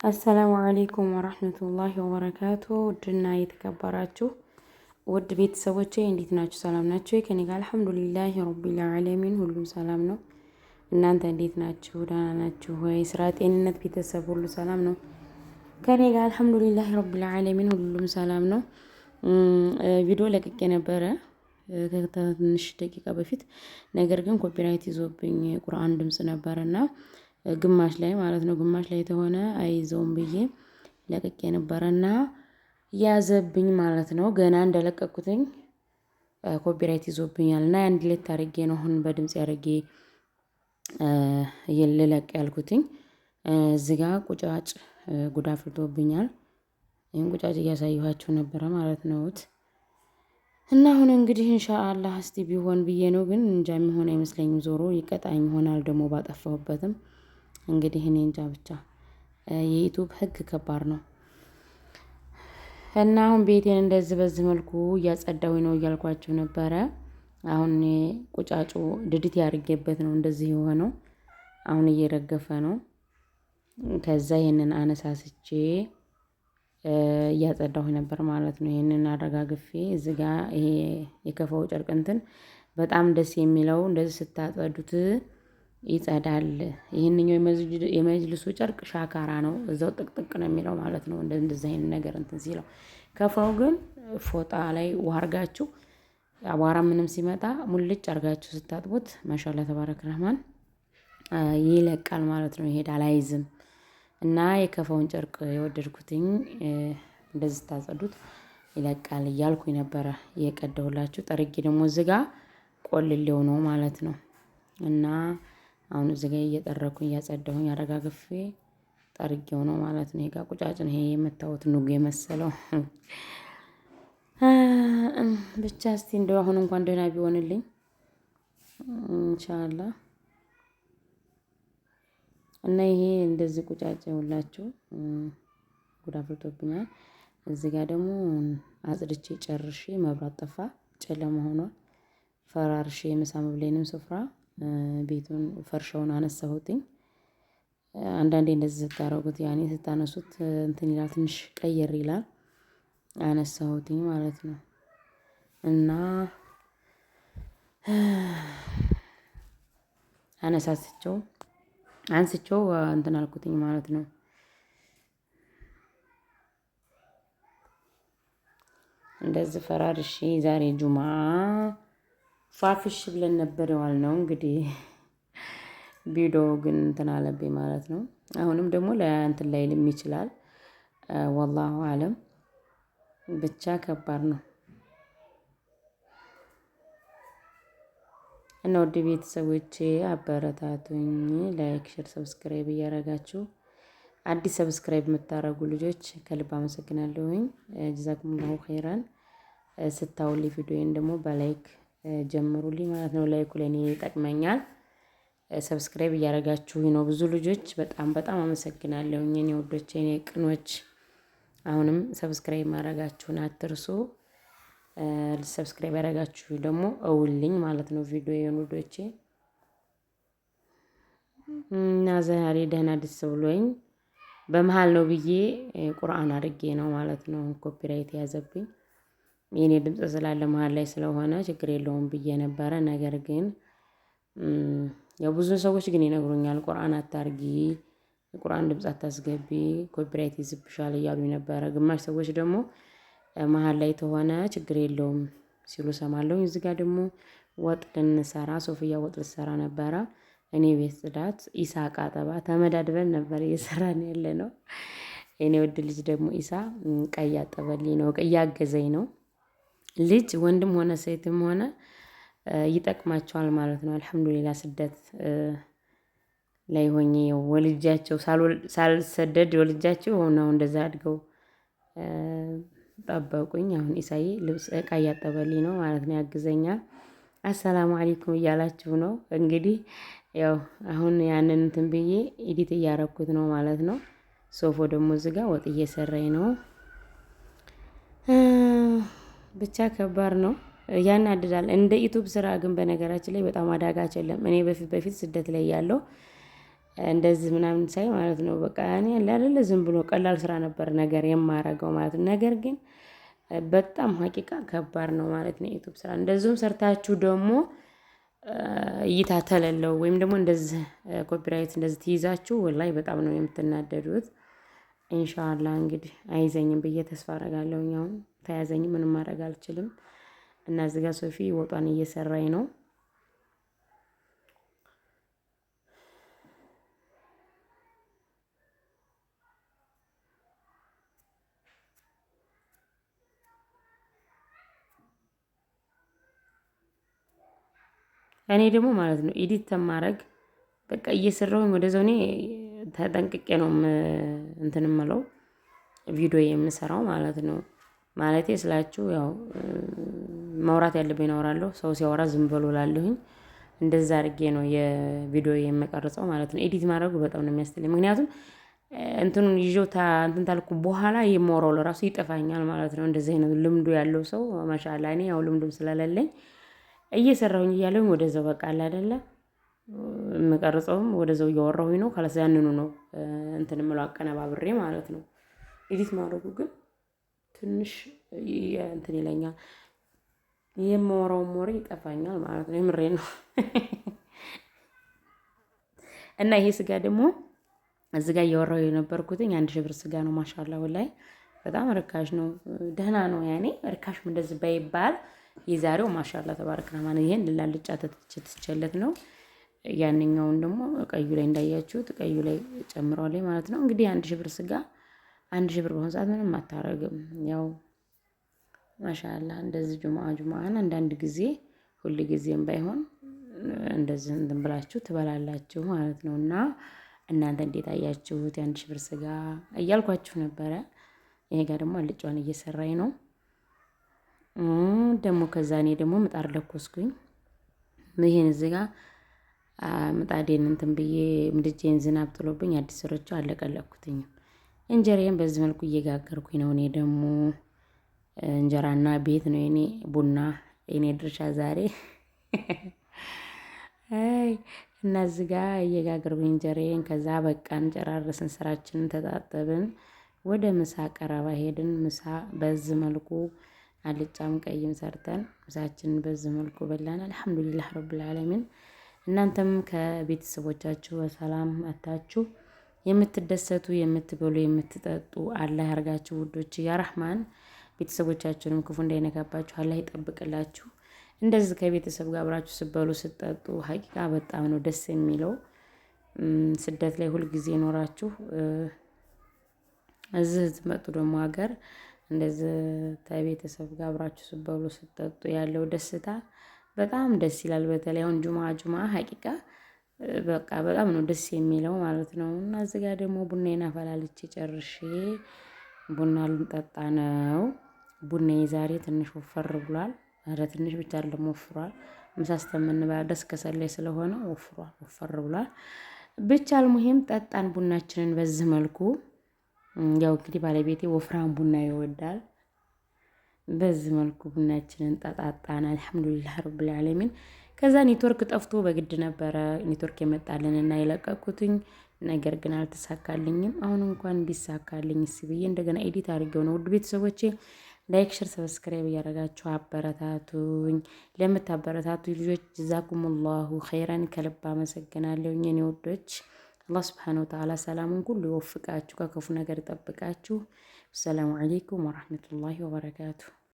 አሰላሙ አለይኩም ወራህመቱላሂ ወበረካቱ። ውድና የተከበራችሁ ውድ ቤተሰቦቼ እንዴት ናችሁ? ሰላም ናችሁ? ከኔ ጋር አልሐምዱሊላሂ ረቢል ዓለሚን ሁሉም ሰላም ነው። እናንተ እንዴት ናችሁ? ደህና ናችሁ ወይ? ስራ፣ ጤንነት፣ ቤተሰብ ሁሉ ሰላም ነው? ከኔ ጋር አልሐምዱሊላሂ ረቢል ዓለሚን ሁሉም ሰላም ነው። ቪዲዮ ለቅቄ ነበረ ከትንሽ ደቂቃ በፊት። ነገር ግን ኮፒራይት ይዞብኝ ቁርአን ድምጽ ነበርና ግማሽ ላይ ማለት ነው። ግማሽ ላይ የተሆነ አይዘውም ብዬ ለቅቄ ነበረና ያዘብኝ ማለት ነው። ገና እንደለቀኩትኝ ኮፒራይት ይዞብኛል እና ያን ዲሌት አድርጌ ነው አሁን በድምጽ ያደርጌ ልለቅ ያልኩትኝ። እዚህ ጋር ቁጫጭ ጉዳ ፍልቶብኛል። ይሄን ቁጫጭ እያሳየኋችሁ ነበረ ማለት ነው። እና አሁን እንግዲህ ኢንሻአላህ እስቲ ቢሆን ብዬ ነው፣ ግን እንጃ የሚሆን አይመስለኝም። ዞሮ ይቀጣኝ ይሆናል ደግሞ ባጠፋሁበትም። እንግዲህ እኔ እንጃ ብቻ የዩቲዩብ ህግ ከባድ ነው። እና አሁን ቤቴን እንደዚህ በዚህ መልኩ እያጸዳሁኝ ነው እያልኳችሁ ነበረ። አሁን ቁጫጩ ድድት ያርጌበት ነው እንደዚህ የሆነው። አሁን እየረገፈ ነው። ከዛ ይሄንን አነሳስቼ እያጸዳሁኝ ነበር ማለት ነው። ይሄንን አረጋግፌ እዚህ ጋር ይሄ የከፋው ጨርቅ እንትን በጣም ደስ የሚለው እንደዚህ ስታጸዱት ይጸዳል። ይሄንኛው የመጅልሱ ጨርቅ ሻካራ ነው፣ እዛው ጥቅጥቅ ነው የሚለው ማለት ነው። እንደዚህ አይነት ነገር እንትን ሲለው፣ ከፋው ግን ፎጣ ላይ ውሃ አርጋችሁ አቧራ ምንም ሲመጣ ሙልጭ አርጋችሁ ስታጥቡት ማሻአላ ተባረክ ረህማን ይለቃል ማለት ነው። ይሄዳል፣ አይዝም። እና የከፋውን ጨርቅ የወደድኩትኝ እንደዚህ ስታጸዱት ይለቃል እያልኩኝ ነበረ የቀደውላችሁ። ጠርጌ ደግሞ እዚህ ጋር ቆልሌው ነው ማለት ነው። እና አሁን እዚህ ጋር እየጠረኩኝ እያጸዳሁኝ አረጋግፌ ጠርጌው ነው ማለት ነው። ይሄ ቁጫጭን ይሄ የምታዩት ኑግ የመሰለው ብቻ እስቲ እንደው አሁን እንኳን ደህና ቢሆንልኝ ኢንሻአላህ። እና ይሄ እንደዚህ ቁጫጭ ሁላችሁ ጉዳ ፍርቶብኛል። እዚህ ጋር ደግሞ አጽድቼ ጨርሼ መብራት ጠፋ፣ ጨለማ ሆኗል። ፈራርሼ ምሳ መብላይንም ስፍራ ቤቱን ፈርሻውን አነሳሁትኝ። አንዳንዴ እንደዚህ ስታረጉት ያኔ ስታነሱት እንትን ይላል፣ ትንሽ ቀየር ይላል። አነሳሁትኝ ማለት ነው። እና አንስቼው እንትን አልኩትኝ ማለት ነው። እንደዚህ ፈራርሼ ዛሬ ጁማ ፋፍሽ ብለን ነበር የዋልነው። እንግዲህ ቪዲዮ ግን እንትን አለብኝ ማለት ነው። አሁንም ደግሞ ለእንትን ላይልም ይችላል፣ ወላሁ አለም። ብቻ ከባድ ነው። እና ወደ ቤተሰቦቼ አበረታቱኝ። ላይክ፣ ሼር፣ ሰብስክራይብ እያረጋችሁ አዲስ ሰብስክራይብ የምታረጉ ልጆች ከልብ አመሰግናለሁኝ። ጀዛኩሙላሁ ኸይራን። ስታውልኝ ቪዲዮዬን ደግሞ በላይክ ጀምሩልኝ ማለት ነው። ላይኩ ለኔ ይጠቅመኛል። ሰብስክራይብ እያረጋችሁ ነው ብዙ ልጆች፣ በጣም በጣም አመሰግናለሁኝ የኔ ወዶች፣ የኔ ቅኖች። አሁንም ሰብስክራይብ ማድረጋችሁን አትርሱ። ሰብስክራይብ ያደረጋችሁ ደግሞ እውልኝ ማለት ነው ቪዲዮዬን ውዶቼ። እና ዛሬ ደህና ደስ ብሎኝ በመሃል ነው ብዬ ቁርአን አድርጌ ነው ማለት ነው ኮፒራይት ያዘብኝ። የኔ ድምጽ ስላለ መሃል ላይ ስለሆነ ችግር የለውም ብዬ ነበረ። ነገር ግን ያው ብዙ ሰዎች ግን ይነግሩኛል ቁርአን አታርጊ፣ የቁርአን ድምጽ አታስገቢ፣ ኮፒራይት ይዝብሻል እያሉ ነበረ። ግማሽ ሰዎች ደግሞ መሃል ላይ ተሆነ ችግር የለውም ሲሉ ሰማለሁ። እዚህ ጋር ደግሞ ወጥ ልንሰራ ሶፍያ ወጥ ልሰራ ነበረ። እኔ ቤት ጽዳት፣ ኢሳ እቃ አጠባ ተመዳድበን ነበር እየሰራን ያለ ነው። የኔ ወድ ልጅ ደግሞ ኢሳ ቀይ አጠበልኝ ነው፣ እያገዘኝ ነው። ልጅ ወንድም ሆነ ሴትም ሆነ ይጠቅማቸዋል ማለት ነው። አልሐምዱሊላህ ስደት ላይ ሆኜ ወልጃቸው ሳልሰደድ ወልጃቸው ሆነው እንደዛ አድገው ጠበቁኝ። አሁን ኢሳዬ ልብስ እቃ እያጠበልኝ ነው ማለት ነው፣ ያግዘኛል። አሰላሙ አለይኩም እያላችሁ ነው እንግዲህ። ያው አሁን ያንን እንትን ብዬ ኤዲት እያረኩት ነው ማለት ነው። ሶፎ ደግሞ እዚህ ጋር ወጥ እየሰራኝ ነው። ብቻ ከባድ ነው፣ ያናድዳል። እንደ ዩቲዩብ ስራ ግን በነገራችን ላይ በጣም አዳጋች የለም። እኔ በፊት ስደት ላይ ያለው እንደዚህ ምናምን ሳይ ማለት ነው በቃ እኔ አይደለ ዝም ብሎ ቀላል ስራ ነበር ነገር የማረገው ማለት ነው። ነገር ግን በጣም ሀቂቃ ከባድ ነው ማለት ነው የዩቲዩብ ስራ። እንደዚሁም ሰርታችሁ ደግሞ እይታ ተለለው ወይም ደግሞ እንደዚህ ኮፒራይት እንደዚህ ትይዛችሁ ወላሂ በጣም ነው የምትናደዱት። ኢንሻአላህ እንግዲህ አይዘኝም ብዬ ተስፋ አደርጋለሁ። አሁን ተያዘኝ ምንም ማድረግ አልችልም። እና እዚህ ጋር ሶፊ ወጧን እየሰራኝ ነው። እኔ ደግሞ ማለት ነው ኤዲት ተማረግ በቃ እየሰራሁኝ ወደዛው እኔ ተጠንቅቄ ነው እንትን የምለው ቪዲዮ የምሰራው ማለት ነው። ማለቴ ስላችሁ ያው ማውራት ያለብኝ አወራለሁ፣ ሰው ሲያወራ ዝም በሉ እላለሁኝ። እንደዛ አድርጌ ነው የቪዲዮ የምቀርጸው ማለት ነው። ኤዲት ማድረጉ በጣም ነው የሚያስጠላኝ። ምክንያቱም እንትኑን ይዤው እንትን ታልኩ በኋላ የማወራው ለራሱ ይጠፋኛል ማለት ነው። እንደዚህ አይነት ልምዱ ያለው ሰው ማሻአላ። እኔ ያው ልምዱም ስለሌለኝ እየሰራሁኝ እያለሁኝ ወደዛው በቃ አለ አይደለ የምቀርጸውም ወደዛው እያወራሁኝ ነው። ካለዛ ያንኑ ነው እንትን የምለው አቀነባብሬ ማለት ነው። ኤዲት ማድረጉ ግን ትንሽ እንትን ይለኛል። የማወራውም ወሬ ይጠፋኛል ማለት ነው። የምሬን ነው። እና ይሄ ስጋ ደግሞ እዚህ ጋር እያወራሁ የነበርኩትኝ 1000 ብር ስጋ ነው። ማሻአላ ወላሂ በጣም ርካሽ ነው። ደህና ነው ያኔ ርካሽም እንደዚህ ባይባል የዛሬው ማሻአላ ተባረክ ረህማን። ይሄን ልላልጫ ተትቸለት ነው። ያንኛውን ደግሞ ቀዩ ላይ እንዳያችሁት ቀዩ ላይ ጨምሯል ማለት ነው። እንግዲህ 1000 ብር ስጋ 1000 ብር በሆነ ሰዓት ምንም አታረግም። ያው ማሻአላ እንደዚህ ጁማአን አንዳንድ ጊዜ ሁል ጊዜም ባይሆን እንደዚህ እንትን ብላችሁ ትበላላችሁ ማለት ነው። እና እናንተ እንዴት አያችሁት? የ1000 ብር ስጋ እያልኳችሁ ነበረ። ይሄ ጋር ደግሞ አልጫዋን እየሰራኝ ነው። ደግሞ ከዛ እኔ ደግሞ ምጣድ ለኮስኩኝ። ይሄን እዚህ ጋር ምጣዴን እንትን ብዬ ምድጄን ዝናብ ጥሎብኝ አዲስ ስሮቹ አለቀለኩትኝ። እንጀራዬን በዚህ መልኩ እየጋገርኩኝ ነው። እኔ ደግሞ እንጀራና ቤት ነው የኔ ቡና የኔ ድርሻ ዛሬ። አይ እና እዚህ ጋር እየጋገርኩኝ እንጀራዬን ከዛ በቃን ጨራረስን፣ ስራችንን ተጣጠብን፣ ወደ ምሳ ቀረባ ሄድን። ምሳ በዚህ መልኩ አልጫም ቀይም ሰርተን ምሳችንን በዚህ መልኩ በላን። አልሐምዱሊላህ ረብል ዓለሚን። እናንተም ከቤተሰቦቻችሁ በሰላም አታችሁ የምትደሰቱ የምትበሉ የምትጠጡ አላህ ያርጋችሁ ውዶች። ያ ረህማን ቤተሰቦቻችሁንም ክፉ እንዳይነካባችሁ አላህ ይጠብቅላችሁ። እንደዚህ ከቤተሰብ ጋር አብራችሁ ስትበሉ ስትጠጡ ሀቂቃ በጣም ነው ደስ የሚለው። ስደት ላይ ሁልጊዜ ኖራችሁ እዚህ ስትመጡ ደግሞ ሀገር እንደዚህ ከቤተሰብ ጋር አብራችሁ ስትበሉ ስትጠጡ ያለው ደስታ በጣም ደስ ይላል። በተለይ አሁን ጁማ ሀቂቃ በቃ በጣም ነው ደስ የሚለው ማለት ነው። እና እዚህ ጋር ደግሞ ቡናዬን አፈላልቼ ጨርሼ ቡና ልንጠጣ ነው። ቡናዬ ዛሬ ትንሽ ወፈር ብሏል። ኧረ ትንሽ ብቻ አይደለም ወፍሯል። ምሳ እስከምንበላ ደስ ከሰላይ ስለሆነ ወፈር ብሏል። ብቻ አልሙሂም ጠጣን ቡናችንን በዚህ መልኩ። ያው እንግዲህ ባለቤቴ ወፍራም ቡና ይወዳል። በዚህ መልኩ ቡናችንን ጠጣጣን። አልሐምዱሊላህ ረብል ዓለሚን። ከዛ ኔትወርክ ጠፍቶ በግድ ነበረ ኔትወርክ የመጣልንና የለቀኩትኝ። ነገር ግን አልተሳካልኝም። አሁን እንኳን ቢሳካልኝ ብዬ እንደገና ኤዲት አድርጌው ነው። ውድ ቤተሰቦቼ ላይክ፣ ሸር፣ ሰብስክራይብ እያደረጋችሁ አበረታቱኝ። ለምታበረታቱኝ ልጆች ጀዛኩሙላሁ ኸይረን ከልብ አመሰግናለሁ። የኔ ውዶች አላህ ሱብሓነሁ ወተዓላ ሰላሙን ሁሉ ይወፍቃችሁ፣ ከክፉ ነገር ይጠብቃችሁ። ሰላሙ አለይኩም ወራህመቱላሂ ወበረካቱ።